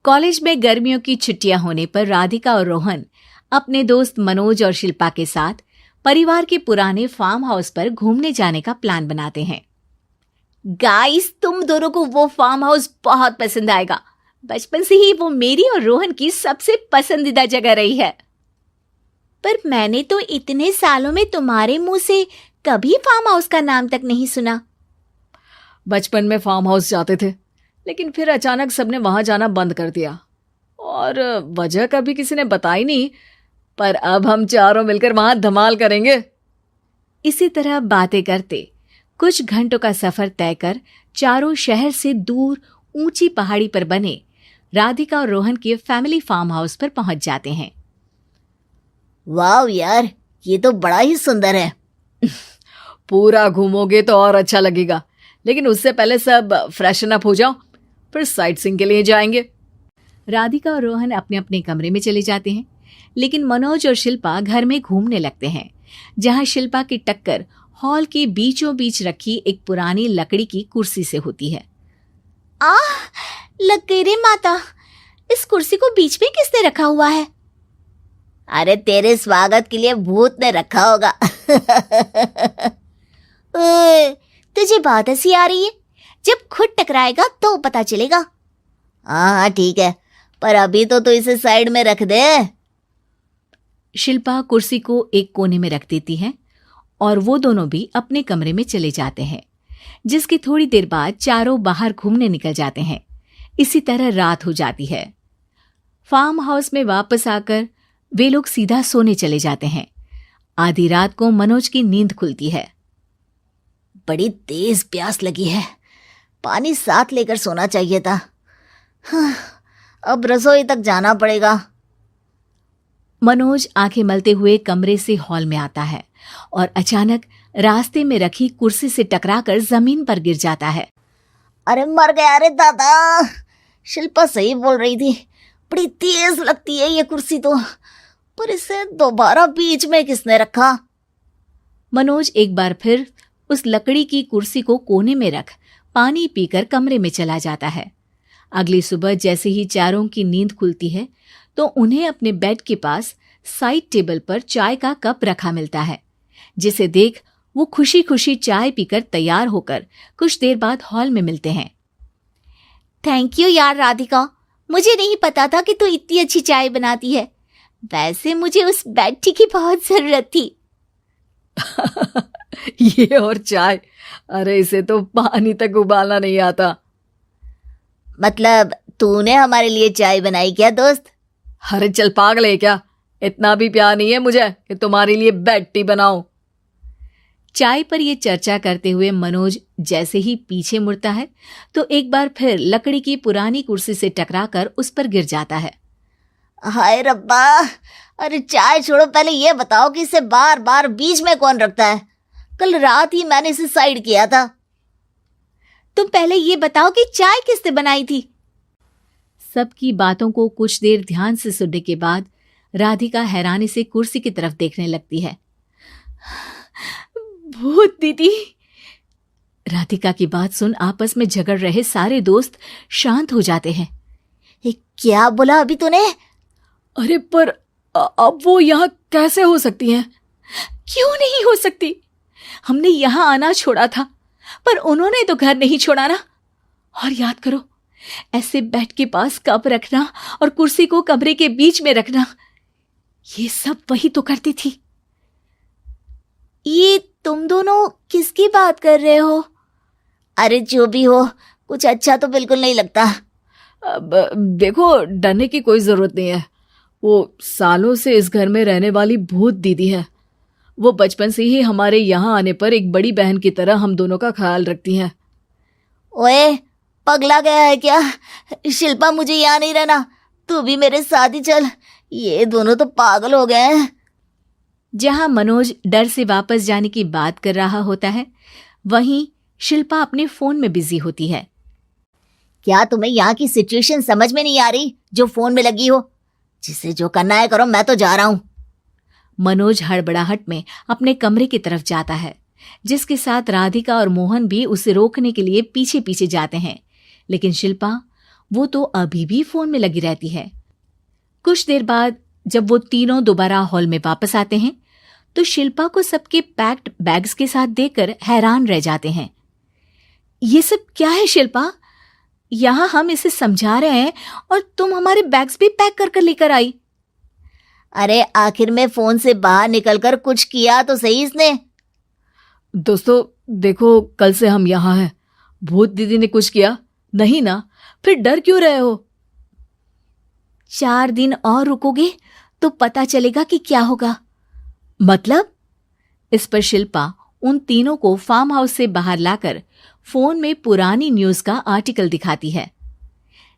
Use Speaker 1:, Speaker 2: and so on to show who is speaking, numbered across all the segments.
Speaker 1: College में गर्मियों की छुट्टियां होने पर राधिका और रोहन अपने दोस्त मनोज और शिल्पा के साथ परिवार के पुराने फार्म हाउस पर घूमने जाने का प्लान बनाते हैं। गाइस, तुम दोनों को वो फार्म हाउस बहुत पसंद आएगा। बचपन से ही वो मेरी और रोहन की सबसे पसंदीदा जगह रही है। पर मैंने तो इतने सालों में तुम्हारे मुंह से कभी फार्म हाउस का नाम तक नहीं सुना।
Speaker 2: बचपन में फार्म हाउस जाते थे, लेकिन फिर अचानक सबने वहां जाना बंद कर दिया और वजह कभी किसी ने बताई नहीं। पर अब हम चारों मिलकर वहां धमाल करेंगे।
Speaker 1: इसी तरह बातें करते कुछ घंटों का सफर तय कर चारों शहर से दूर ऊंची पहाड़ी पर बने राधिका और रोहन के फैमिली फार्म हाउस पर पहुंच जाते हैं।
Speaker 3: वाह यार, ये तो बड़ा ही सुंदर है।
Speaker 2: पूरा घूमोगे तो और अच्छा लगेगा, लेकिन उससे पहले सब फ्रेशन अप हो जाओ, फिर साइट सीइंग के लिए जाएंगे।
Speaker 1: राधिका और रोहन अपने अपने कमरे में चले जाते हैं, लेकिन मनोज और शिल्पा घर में घूमने लगते हैं, जहां शिल्पा की टक्कर हॉल के बीचों बीच रखी एक पुरानी लकड़ी की कुर्सी से होती है।
Speaker 3: लग गई रे माता, इस कुर्सी को बीच में किसने रखा हुआ है? अरे तेरे स्वागत के लिए भूत ने रखा होगा। तुझे बात हंसी आ रही है? जब खुद टकराएगा तो पता चलेगा। हाँ ठीक है, पर अभी तो इसे साइड में रख दे।
Speaker 1: शिल्पा कुर्सी को एक कोने में रख देती है और वो दोनों भी अपने कमरे में चले जाते हैं, जिसकी थोड़ी देर बाद चारों बाहर घूमने निकल जाते हैं। इसी तरह रात हो जाती है। फार्म हाउस में वापस आकर वे लोग सीधा सोने चले जाते हैं। आधी रात को मनोज की नींद खुलती है।
Speaker 3: बड़ी तेज प्यास लगी है, पानी साथ लेकर सोना चाहिए था। अब रसोई तक जाना पड़ेगा।
Speaker 1: मनोज आंखें मलते हुए कमरे से हॉल में आता है और अचानक रास्ते में रखी कुर्सी से टकराकर जमीन पर गिर जाता है।
Speaker 3: अरे मर गया रे दादा, शिल्पा सही बोल रही थी, बड़ी तेज लगती है ये कुर्सी तो, पर इसे दोबारा बीच में किसने रखा?
Speaker 1: मनोज एक बार फिर उस लकड़ी की कुर्सी को कोने में रख पानी पीकर कमरे में चला जाता है। अगली सुबह जैसे ही चारों की नींद खुलती है तो उन्हें अपने बेड के पास साइड टेबल पर चाय का कप रखा मिलता है, जिसे देख वो खुशी खुशी चाय पीकर तैयार होकर कुछ देर बाद हॉल में मिलते हैं।
Speaker 3: थैंक यू यार राधिका, मुझे नहीं पता था कि तू इतनी अच्छी चाय बनाती है। वैसे मुझे उस बेड टी की बहुत जरूरत थी।
Speaker 2: ये और चाय, अरे इसे तो पानी तक उबालना नहीं आता।
Speaker 3: मतलब तूने हमारे लिए चाय बनाई क्या दोस्त?
Speaker 2: अरे चल पागल है क्या, इतना भी प्यार नहीं है मुझे कि तुम्हारे लिए बेड टी बनाऊं।
Speaker 1: चाय पर यह चर्चा करते हुए मनोज जैसे ही पीछे मुड़ता है तो एक बार फिर लकड़ी की पुरानी कुर्सी से टकराकर उस पर गिर जाता है।
Speaker 3: हाय रब्बा, अरे चाय छोड़ो, पहले ये बताओ कि इसे बार बार बीच में कौन रखता है? कल रात ही मैंने इसे साइड किया था।
Speaker 1: तुम पहले ये बताओ कि चाय किसने बनाई थी? सबकी बातों को कुछ देर ध्यान से सुनने के बाद राधिका हैरानी से कुर्सी की तरफ देखने लगती है। भूत दीदी। राधिका की बात सुन आपस में झगड़ रहे सारे दोस्त शांत हो जाते हैं।
Speaker 3: क्या बोला अभी तूने?
Speaker 2: अरे पर अब वो यहाँ कैसे हो सकती हैं?
Speaker 1: क्यों नहीं हो सकती? हमने यहाँ आना छोड़ा था, पर उन्होंने तो घर नहीं छोड़ा ना। और याद करो, ऐसे बेड के पास कप रखना और कुर्सी को कमरे के बीच में रखना, ये सब वही तो करती थी।
Speaker 3: ये तुम दोनों किसकी बात कर रहे हो? अरे जो भी हो, कुछ अच्छा तो बिल्कुल नहीं लगता।
Speaker 2: अब देखो, डरने की कोई जरूरत नहीं है। वो सालों से इस घर में रहने वाली भूत दीदी है। वो बचपन से ही हमारे यहाँ आने पर एक बड़ी बहन की तरह हम दोनों का ख्याल रखती हैं।
Speaker 3: ओए, पगला गया है क्या? शिल्पा, मुझे यहाँ नहीं रहना, तू भी मेरे साथ ही चल। ये दोनों तो पागल हो गए हैं।
Speaker 1: जहां मनोज डर से वापस जाने की बात कर रहा होता है, वहीं शिल्पा अपने फोन में बिजी होती है।
Speaker 3: क्या तुम्हें यहाँ की सिचुएशन समझ में नहीं आ रही जो फोन में लगी हो? जिसे जो करना है करो, मैं तो जा रहा हूं।
Speaker 1: मनोज हड़बड़ाहट में अपने कमरे की तरफ जाता है, जिसके साथ राधिका और मोहन भी उसे रोकने के लिए पीछे पीछे जाते हैं, लेकिन शिल्पा वो तो अभी भी फोन में लगी रहती है। कुछ देर बाद जब वो तीनों दोबारा हॉल में वापस आते हैं तो शिल्पा को सबके पैक्ड बैग्स के साथ देखकर हैरान रह जाते हैं। ये सब क्या है शिल्पा? यहां हम इसे समझा रहे हैं और तुम हमारे बैग्स भी पैक कर कर लेकर आई।
Speaker 3: अरे आखिर में फोन से बाहर निकलकर कुछ किया तो सही इसने।
Speaker 2: दोस्तों देखो, कल से हम यहाँ हैं। भूत दीदी ने कुछ किया नहीं ना? फिर डर क्यों रहे हो?
Speaker 1: 4 दिन और रुकोगे तो पता चलेगा कि क्या होगा।
Speaker 2: मतलब?
Speaker 1: इस पर शिल्पा उन तीनों को फार्म हाउस से बाहर लाकर फोन में पुरानी न्यूज का आर्टिकल दिखाती है।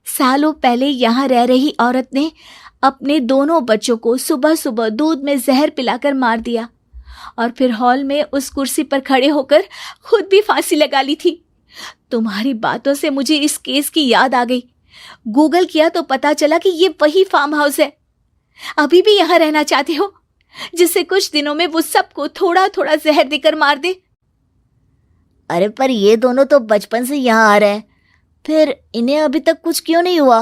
Speaker 1: सालों पहले यहां रह रही औरत ने अपने दोनों बच्चों को सुबह सुबह दूध में जहर पिलाकर मार दिया और फिर हॉल में उस कुर्सी पर खड़े होकर खुद भी फांसी लगा ली थी। तुम्हारी बातों से मुझे इस केस की याद आ गई। गूगल किया तो पता चला कि ये वही फार्म हाउस है। अभी भी यहां रहना चाहते हो जिससे कुछ दिनों में वो सबको थोड़ा थोड़ा जहर देकर मार दे?
Speaker 3: अरे पर ये दोनों तो बचपन से यहाँ आ रहे हैं, फिर इन्हें अभी तक कुछ क्यों नहीं हुआ?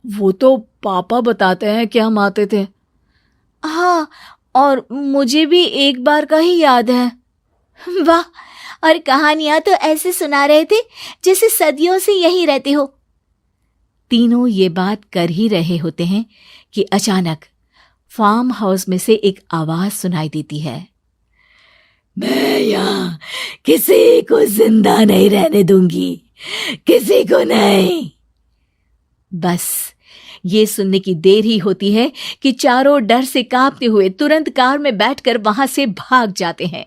Speaker 2: वो तो पापा बताते हैं कि हम आते थे।
Speaker 1: हाँ, और मुझे भी एक बार का ही याद है। वाह, और कहानियां तो ऐसे सुना रहे थे जैसे सदियों से यहीं रहते हो। तीनों ये बात कर ही रहे होते हैं कि अचानक फार्म हाउस में से एक आवाज सुनाई देती है।
Speaker 2: मैं यहाँ किसी को जिंदा नहीं रहने दूंगी, किसी को नहीं।
Speaker 1: बस ये सुनने की देर ही होती है कि चारों डर से कांपते हुए तुरंत कार में बैठकर वहां से भाग जाते हैं।